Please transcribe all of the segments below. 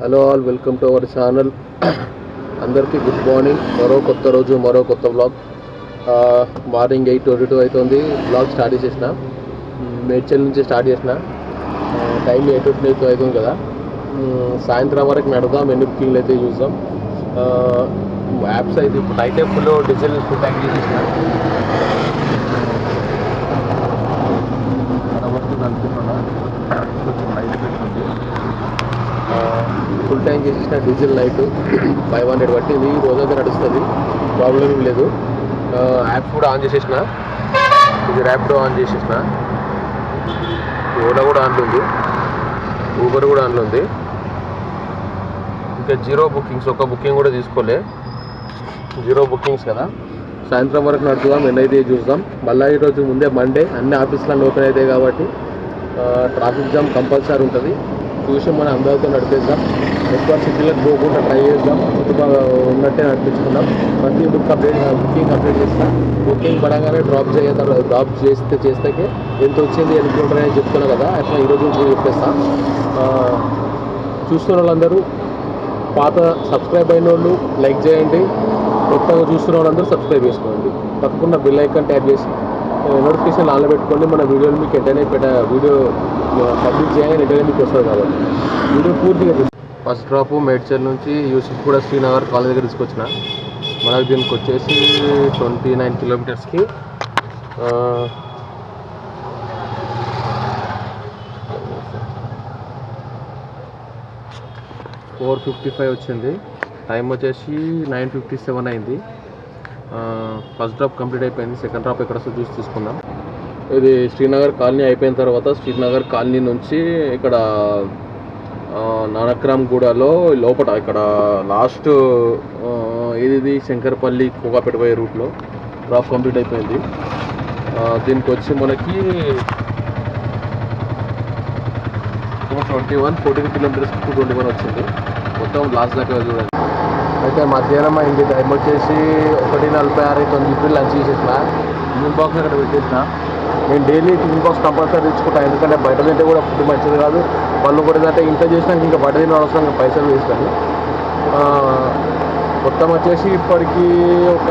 Hello all, welcome to our channel. అందరికీ good morning. మరో కొత్త రోజు, మరో కొత్త బ్లాగ్. మార్నింగ్ 8:22 అవుతుంది. బ్లాగ్ స్టార్ట్ చేసేసిన. మేడ్చల్ నుంచి స్టార్ట్ చేసిన. టైం 8:22 అవుతుంది కదా. సాయంత్రం వరకు నడుద్దాం, ఎన్ని బుకింగ్లు అయితే చూద్దాం. యాప్స్ అయితే ఇప్పుడు అయితే ఫుల్ డీజిల్ ఫుల్ ట్యాంక్ చేసేసిన. అనుకుంటున్నా కొంచెం లైట్ పెట్టుకుంది. ఫుల్ ట్యాంక్ చేసేసిన డీజిల్ లైట్ 500 పట్టింది. రోజంతా నడుస్తుంది, ప్రాబ్లం ఏం లేదు. యాప్ కూడా ఆన్ చేసేసిన. ఇది ర్యాపిడో ఆన్ చేసేసిన. ఓలా కూడా ఆన్లో ఉంది, ఊబర్ కూడా ఆన్లో ఉంది. ఇంకా జీరో బుకింగ్స్, ఒక బుకింగ్ కూడా తీసుకోలే. జీరో బుకింగ్స్ కదా. సాయంత్రం వరకు నడుపుదాం, ఎన్నైతే చూద్దాం. మళ్ళీ ఈరోజు ముందే మండే, అన్ని ఆఫీసులన్నీ ఓపెన్ అవుతాయి కాబట్టి ట్రాఫిక్ జామ్ కంపల్సరీ ఉంటుంది. చూసి మనం అందరితో నడిపేద్దాం. ఎక్కువ సిటీలకు పోకుండా ట్రై చేద్దాం. ఉన్నట్టే నడిపించుకుందాం. ప్రతి బుకింగ్ కంప్లీట్ చేస్తాం. బుకింగ్ పడగానే డ్రాప్ చేస్తే ఎంత వచ్చింది అనుకుంటారని చెప్తున్నా కదా. అట్లా ఈరోజు నుంచి చెప్పేస్తాం. చూస్తున్న వాళ్ళందరూ, పాత సబ్స్క్రైబ్ అయిన వాళ్ళు లైక్ చేయండి. కొత్తగా చూస్తున్న వాళ్ళందరూ సబ్స్క్రైబ్ చేసుకోండి. తప్పకుండా బెల్ ఐకాన్ ట్యాప్ చేసి నోటిఫికేషన్ ఆన్లో పెట్టుకోండి. మన వీడియోలు మీకు వీడియో పబ్లిక్ చేయగానే వెంటనే మీకు వస్తుంది కాబట్టి వీడియో పూర్తిగా. ఫస్ట్ డ్రాప్ మేడ్చల్ నుంచి యూసుఫ్ కూడా శ్రీనగర్ కాలేజ్ దగ్గర తీసుకొచ్చిన. మనకు దీనికి వచ్చేసి 29 కిలోమీటర్స్కి 4:55 వచ్చింది. టైం వచ్చేసి 9:57 అయింది. ఫస్ట్ డ్రాప్ కంప్లీట్ అయిపోయింది. సెకండ్ డ్రాప్ ఎక్కడ చూసి తీసుకుందాం. ఇది శ్రీనగర్ కాలనీ అయిపోయిన తర్వాత శ్రీనగర్ కాలనీ నుంచి ఇక్కడ నానక్రామ్ గూడలో లోపల ఇక్కడ లాస్ట్ ఇది శంకర్పల్లి కోకాపేట పోయే రూట్లో డ్రాప్ కంప్లీట్ అయిపోయింది. దీనికి వచ్చి మనకి 14 కిలోమీటర్స్ 221 వచ్చింది. మొత్తం లాస్ట్ దాకా చూడండి. అయితే మధ్యాహ్నం అయింది. టైం వచ్చేసి 1:46 అవుతుంది. ఇప్పుడు లంచ్ చేసేసిన. టిఫిన్ బాక్స్ అక్కడ పెట్టేసిన. నేను డైలీ టిఫిన్ బాక్స్ కంపల్సరీ తెచ్చుకుంటాను. ఎందుకంటే బయట తింటే కూడా ఫుడ్ మంచిది కాదు. వాళ్ళు కూడా ఏంటంటే ఇంట్లో చేసినాక ఇంకా బయట తిన అవసరం, పైసలు వేసుకొని. మొత్తం వచ్చేసి ఇప్పటికీ ఒక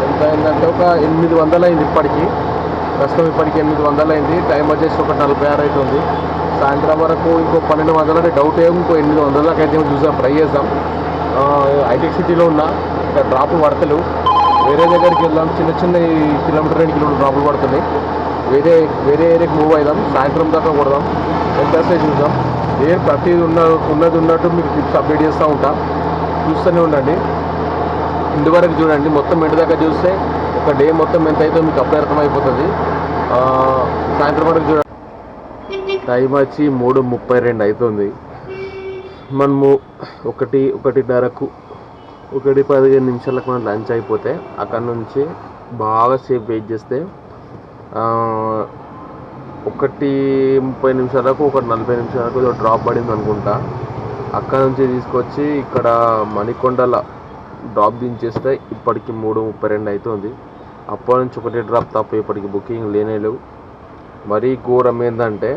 ఎంత అయిందంటే ఒక 800 అయింది. ప్రస్తుతం ఇప్పటికి 800 అయింది. టైం వచ్చేసి 1:46 అవుతుంది. సాయంత్రం వరకు ఇంకో 1200 అంటే డౌట్ ఏమో ఇంకో 800 అయితే చూసాం, ట్రై చేద్దాం. హైటెక్ సిటీలో ఉన్నా, ఇక్కడ డ్రాపులు పడతలేవు. వేరే దగ్గరికి వెళ్దాం. చిన్న కిలోమీటర్ 2 కిలోమీటర్ డ్రాపులు పడుతున్నాయి. వేరే ఏరియాకి మూవ్ అవుదాం. సాయంత్రం దాకా కొడదాం. ఎంతసేపు చూద్దాం. ప్రతిదీ ఉన్నట్టు మీకు టిప్స్ అప్డేట్ చేస్తూ ఉంటా. చూస్తూనే ఉండండి. ఇంటి వరకు చూడండి. మొత్తం ఇంటి దాకా చూస్తే ఒక డే మొత్తం ఎంత అవుతుందో మీకు అప్పుడే అర్థమైపోతుంది. సాయంత్రం వరకు చూడండి. టైం వచ్చి 3:32 అవుతుంది. మనము 1:15కు 1:15 నిమిషాలకు మనం లంచ్ అయిపోతే అక్కడ నుంచి బాగా సేపు వెయిట్ చేస్తే 1:30 నిమిషాలకు 1:40 నిమిషాలకు డ్రాప్ పడింది అనుకుంటా. అక్కడ నుంచి తీసుకొచ్చి ఇక్కడ మణికొండల డ్రాప్ దించేస్తే ఇప్పటికి 3:32 అవుతుంది. అప్పటి నుంచి ఒకటి డ్రాప్ తప్ప ఇప్పటికి బుకింగ్ లేవు. మరీ ఘోరం ఏంటంటే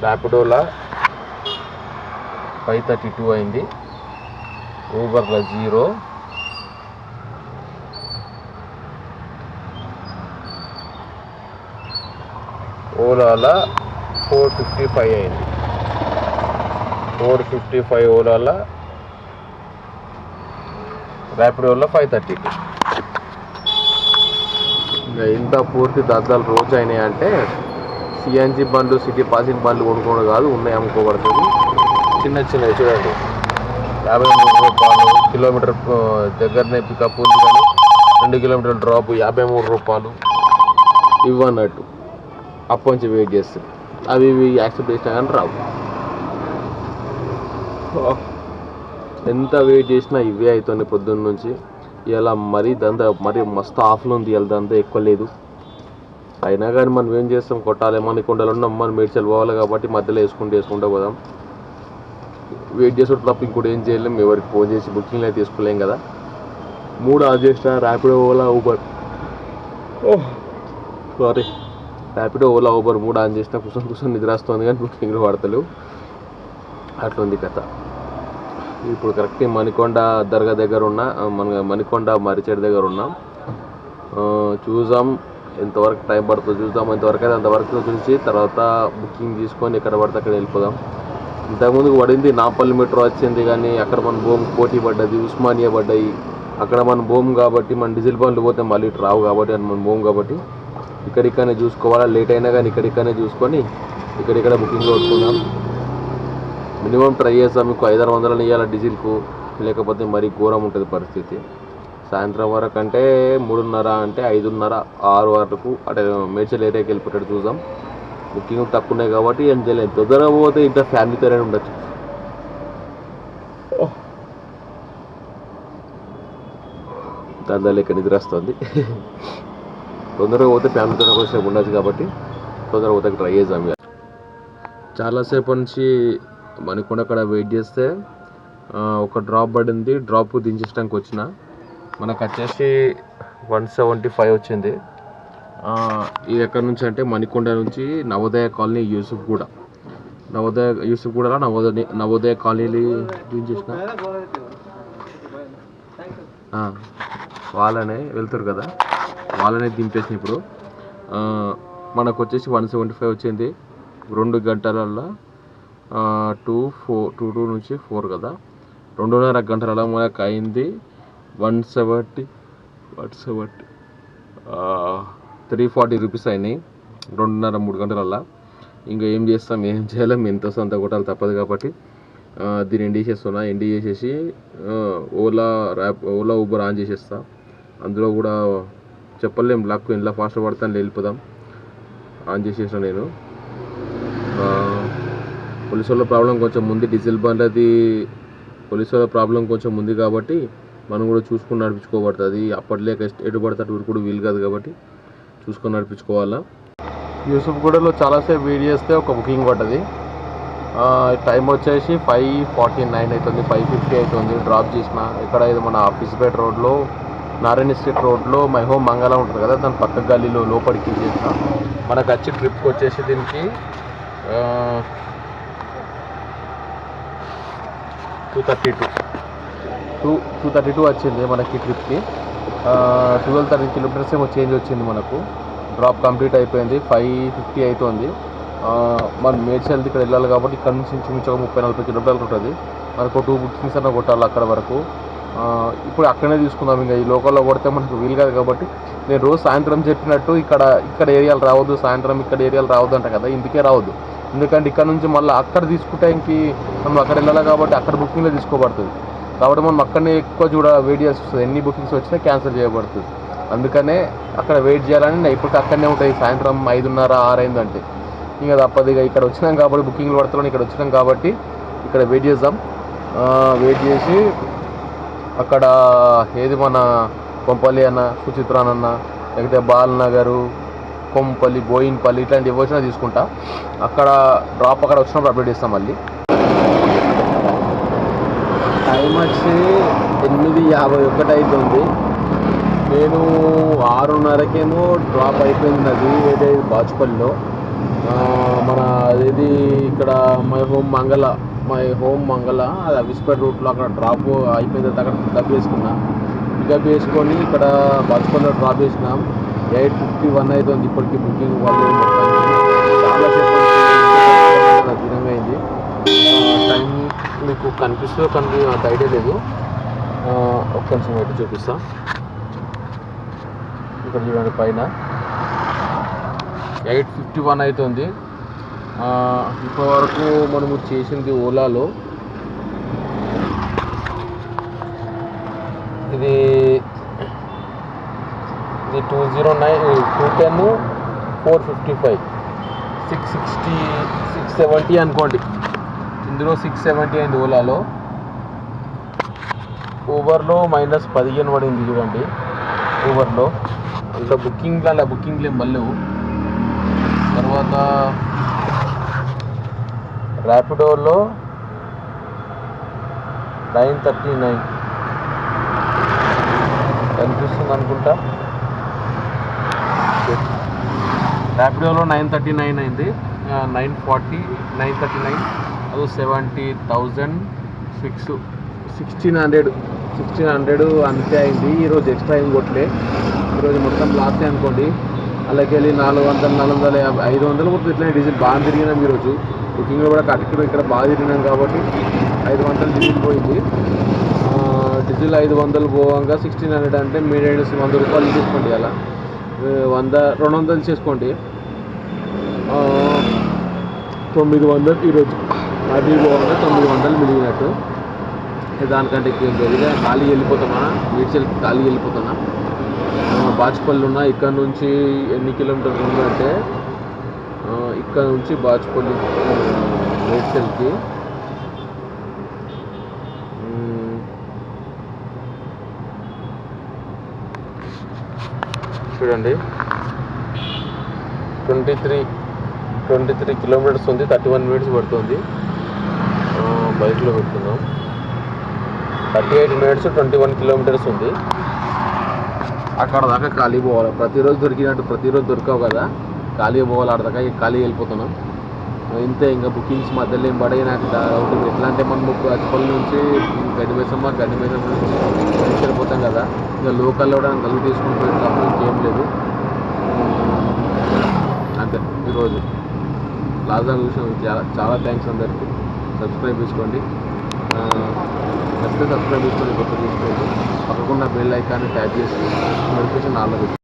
ర్యాపిడోలా 5:32 అయింది. ఊబర్లో 0, ఓలాలో 4:55 అయింది. 4:55 ఓలాలో, ర్యాపిడోలో 5:32. ఇంకా ఇంత పూర్తి దద్దాలు రోజు అయినాయి అంటే సిఎన్జి బండ్లు, సిటీ పాసింగ్ బండ్లు కొనుక్కోవడం కాదు, ఉన్నాయి అమ్ముకోబడుతుంది. చిన్నవి చూడండి, 53 రూపాయలు కిలోమీటర్ దగ్గరనే పికప్ ఉంది, కానీ 2 కిలోమీటర్ల డ్రాప్ 53 రూపాయలు ఇవ్వన్నట్టు. అప్పటి నుంచి వెయిట్ చేస్తుంది. అవి యాక్సెప్ట్ చేసినా కానీ రావు. ఎంత వెయిట్ చేసినా ఇవే అవుతుంది పొద్దున్న నుంచి. ఇలా మరీ మస్తు ఆఫ్లో ఉంది. ఇలా దంతా ఎక్కువ లేదు. అయినా కానీ మనం ఏం చేస్తాం, కొట్టాలి. మణికొండలు ఉన్నాం, మనం మేడ్చల్ పోవాలి కాబట్టి మధ్యలో వేసుకుంటూ పోదాం. వెయిట్ చేసేటప్పుడు తప్ప ఇంకోటి ఏం చేయలేం. ఎవరికి ఫోన్ చేసి బుకింగ్ అయితే తీసుకోలేం కదా. 3 ఆన్ చేసిన Rapido, Ola, Uber. Rapido, Ola, Uber 3 on చేసిన కూర్చొని నిద్ర వస్తుంది, కానీ బుకింగ్లు పడతలేవు. అట్లుంది కథ. ఇప్పుడు కరెక్ట్ మణికొండ దర్గా దగ్గర ఉన్న మణికొండ మరిచేడు దగ్గర ఉన్నాం. చూద్దాం ఎంతవరకు టైం పడుతుందో చూద్దాం. ఎంతవరకు అయితే అంతవరకు చూసి తర్వాత బుకింగ్ తీసుకొని ఎక్కడ పడితే అక్కడ వెళ్ళిపోదాం. ఇంతకుముందుకు పడింది నాంపల్లి మెట్రో వచ్చింది, కానీ అక్కడ మన భూమి పోటీ పడ్డది, ఉస్మానియా పడ్డాయి. అక్కడ మన భూమి కాబట్టి మన డీజిల్ బండ్లు పోతే మళ్ళీ ఇటు రావు కాబట్టి అని మన భూమి కాబట్టి ఇక్కడిక్కడనే చూసుకోవాలా. లేట్ అయినా కానీ ఇక్కడిక్కడనే చూసుకొని ఇక్కడిక్కడ బుకింగ్ కొట్టుకుందాం. మినిమం ట్రై చేస్తాం. మీకు 500-600 ఇవ్వాలి డీజిల్కు, లేకపోతే మరీ ఘోరం ఉంటుంది పరిస్థితి. సాయంత్రం వరకు అంటే 3:30 అంటే 5:30, 6 వరకు అంటే మేడ్చల్ ఏరియాకి వెళ్ళిపోతాడు. చూద్దాం. బుకింగ్ తక్కువ ఉన్నాయి కాబట్టి ఏం చేయలేదు. తొందరగా పోతే ఇంత ఫ్యామిలీతోనే ఉండొచ్చు. దాని లెక్క నిద్ర వస్తుంది. తొందరగా పోతే ఫ్యామిలీతో కొంచెం ఉండొచ్చు కాబట్టి తొందరగా పోతే ట్రై చేద్దాం. చాలాసేపు నుంచి మణికొండ అక్కడ వెయిట్ చేస్తే ఒక డ్రాప్ పడింది. డ్రాప్ దించడానికి వచ్చిన మనకు వచ్చేసి 175 వచ్చింది. ఇది ఎక్కడి నుంచి అంటే మణికొండ నుంచి నవోదయ కాలనీ యూసుఫ్గూడ. యూసుఫ్గూడలో నవోదయ కాలనీ దించేసిన వాళ్ళనే వెళ్తారు కదా, వాళ్ళనే దింపేసిన. ఇప్పుడు మనకు వచ్చేసి 175 వచ్చింది. 2 గంటలలో 2 నుంచి 4 కదా, 2.5 గంటలలో మనకు అయింది 170 340 రూపీస్ అయినాయి 2.5-3 గంటలల్లో. ఇంకా ఏం చేస్తాం, ఏం చేయలేం, ఎంత సొంత కొట్టాలి తప్పదు కాబట్టి దీన్ని ఎండి చేసేసి ఓలా ఊబర్ ఆన్ చేసేస్తా. అందులో కూడా చెప్పలేం, లక్ ఇంట్లో ఫాస్ట్ పడతాను వెళ్ళిపోదాం. ఆన్ చేసేసిన నేను. పోలీసు వాళ్ళ ప్రాబ్లం కొంచెం ఉంది, డీజిల్ బండ్లది పోలీసు వాళ్ళ ప్రాబ్లం కొంచెం ఉంది కాబట్టి మనం కూడా చూసుకుని నడిపించుకోబడుతుంది. అప్పట్లేక ఎటు పడితే అటు కూడా వీలు కాదు కాబట్టి చూసుకొని నడిపించుకోవాలా. యూసుఫ్గూడలో చాలాసేపు వెయిట్ చేస్తే ఒక బుకింగ్ పడ్డది. టైం వచ్చేసి 5:49 అవుతుంది, 5:50 అవుతుంది. డ్రాప్ చేసిన ఇక్కడ ఇది మన ఆఫీస్పేట రోడ్లో, నారాయణ స్ట్రీట్ రోడ్లో మై హోమ్ మంగళ ఉంటుంది కదా, దాని పక్క గల్లీలో లోపలికి చేసిన. మనకు వచ్చి ట్రిప్కి వచ్చేసి దీనికి 232 వచ్చింది మనకి ట్రిప్కి. 12-13 కిలోమీటర్స్ ఏమో చేంజ్ వచ్చింది మనకు. డ్రాప్ కంప్లీట్ అయిపోయింది. 5:50 అవుతుంది. మనం మేడ్చల్ ఇక్కడ వెళ్ళాలి కాబట్టి ఇక్కడ నుంచి ఇంచుమించు 30-40 కిలోమీటర్లు ఉంటుంది. మనకు 2 బుకింగ్స్ అన్న కొట్టాలి అక్కడ వరకు. ఇప్పుడు అక్కడనే తీసుకుందాం. ఇంకా ఈ లోకల్లో కొడితే మనకు వీలు కాదు కాబట్టి నేను రోజు సాయంత్రం చెప్పినట్టు ఇక్కడ ఏరియాలు రావద్దు, సాయంత్రం ఇక్కడ ఏరియాలు రావద్దు అంట కదా, ఇందుకే రావద్దు. ఎందుకంటే ఇక్కడ నుంచి మళ్ళీ అక్కడ తీసుకుంటే మనం అక్కడ వెళ్ళాలి కాబట్టి అక్కడ బుకింగ్లో తీసుకోబడుతుంది. కాబట్టి మనం అక్కడనే ఎక్కువ వెయిట్ చేసి వస్తుంది. ఎన్ని బుకింగ్స్ వచ్చినా క్యాన్సిల్ చేయబడుతుంది. అందుకనే అక్కడ వెయిట్ చేయాలని ఇప్పటికి అక్కడనే ఉంటాయి. సాయంత్రం 5:30-6 అయిందంటే ఇంకా తప్పదు. ఇక ఇక్కడ వచ్చినాం కాబట్టి బుకింగ్లు పడుతున్నాం. ఇక్కడ వచ్చినాం కాబట్టి ఇక్కడ వెయిట్ చేద్దాం. వెయిట్ చేసి అక్కడ ఏది మన కొంపల్లి అన్న, సుచిత్రాన్ అన్న, లేకపోతే బాలనగరు, కొంపల్లి, బోయిన్పల్లి ఇట్లాంటివి వచ్చినా తీసుకుంటా. అక్కడ డ్రాప్ అక్కడ వచ్చినప్పుడు అప్డేట్ చేస్తాం. మళ్ళీ టైం వచ్చి 8:51 అవుతుంది. నేను 6:30కేమో డ్రాప్ అయిపోయింది. అది ఏదైతే బాచుపల్లిలో మన అదేది ఇక్కడ మై హోమ్ మంగళ అది అవిస్పేట రూట్లో అక్కడ డ్రాప్ అయిపోయింది. అక్కడ పికప్ చేసుకున్నా. పికప్ చేసుకొని ఇక్కడ బాచుపల్లిలో డ్రాప్ చేసినాం. 8:51 అవుతుంది ఇప్పటికి బుకింగ్. వాళ్ళు చాలా సేపు దూరంగా అయింది. టైం మీకు కనిపిస్తుందో అంత ఐడియా లేదు. ఒక్క నిమిషం అయితే చూపిస్తా. ఇక్కడ చూడండి పైన 8:51 అవుతుంది. ఇప్పటివరకు మనము చేసింది ఓలాలో ఇది 209, 210, 455, 660, 670 అనుకోండి. ఇందులో 670 అయింది ఓలాలో. ఊబర్లో -15 పడింది చూడండి. ఊబర్లో అంత బుకింగ్లే మళ్ళీ. తర్వాత ర్యాపిడోలో 939 కనిపిస్తుంది అనుకుంటా. ర్యాపిడోలో 939 అయింది. 940, 939 $1600 అంతే అయింది. ఈరోజు ఎక్స్ట్రా ఏం కొట్టలే. ఈరోజు మొత్తం లాస్ట్ అనుకోండి. అలాగే వెళ్ళి 400, 450, 500 కొడుతుంది. ఇట్లా డీజిల్ బాగా తిరిగినాం ఈరోజు. బుకింగ్లో కూడా కరెక్ట్గా ఇక్కడ బాగా తిరిగినాం కాబట్టి 500 డీజిల్ పోయింది. డీజిల్ 500 పోవంగా 1600 అంటే మీరు ₹100 తీసుకోండి. అలా 200 చేసుకోండి. 900 ఈరోజు అది పోగా 900 మిగిలినట్టు. దానికంటే ఎక్కువ లేదు. ఖాళీ వెళ్ళిపోతున్నా, మేడ్చల్కి ఖాళీ వెళ్ళిపోతున్నా. బాచుపల్లి ఉన్నా. ఇక్కడ నుంచి ఎన్ని కిలోమీటర్లు ఉందంటే ఇక్కడ నుంచి బాచుపల్లి మేడ్చల్కి చూడండి 23 కిలోమీటర్స్ ఉంది. 31 మినిట్స్ పడుతుంది. బైక్లో పెట్టుకుందాం. 38 మినిట్స్ 21 కిలోమీటర్స్ ఉంది. అక్కడ దాకా ఖాళీ పోవాలి. ప్రతిరోజు దొరికినట్టు ప్రతిరోజు దొరకవు కదా, ఖాళీ పోవాలి. అక్కడ దాకా ఖాళీ వెళ్ళిపోతున్నాం. ఇంతే. ఇంకా బుకింగ్స్ మధ్యలో ఏం పడాయి నాకు డౌట్. ఎట్లా అంటే మనం అచ్చపల్లి నుంచి గడిమేసమ్మ నుంచి వెళ్ళిపోతాం కదా, ఇంకా లోకల్లో కూడా కలిగి తీసుకుని పోయేటప్పుడు ఇంకేం లేదు. అంతే. ఈరోజు లాస్ట్ చూసిన చాలా థ్యాంక్స్ అందరికీ. సబ్స్క్రైబ్ చేసుకోండి. నచ్చితే సబ్స్క్రైబ్ చేసుకొని కొత్త తీసుకోండి. పక్కకున్న బెల్ ఐకాన్ని ట్యాప్ చేసి నోటిఫికేషన్ ఆన్లో పెట్టుకోండి.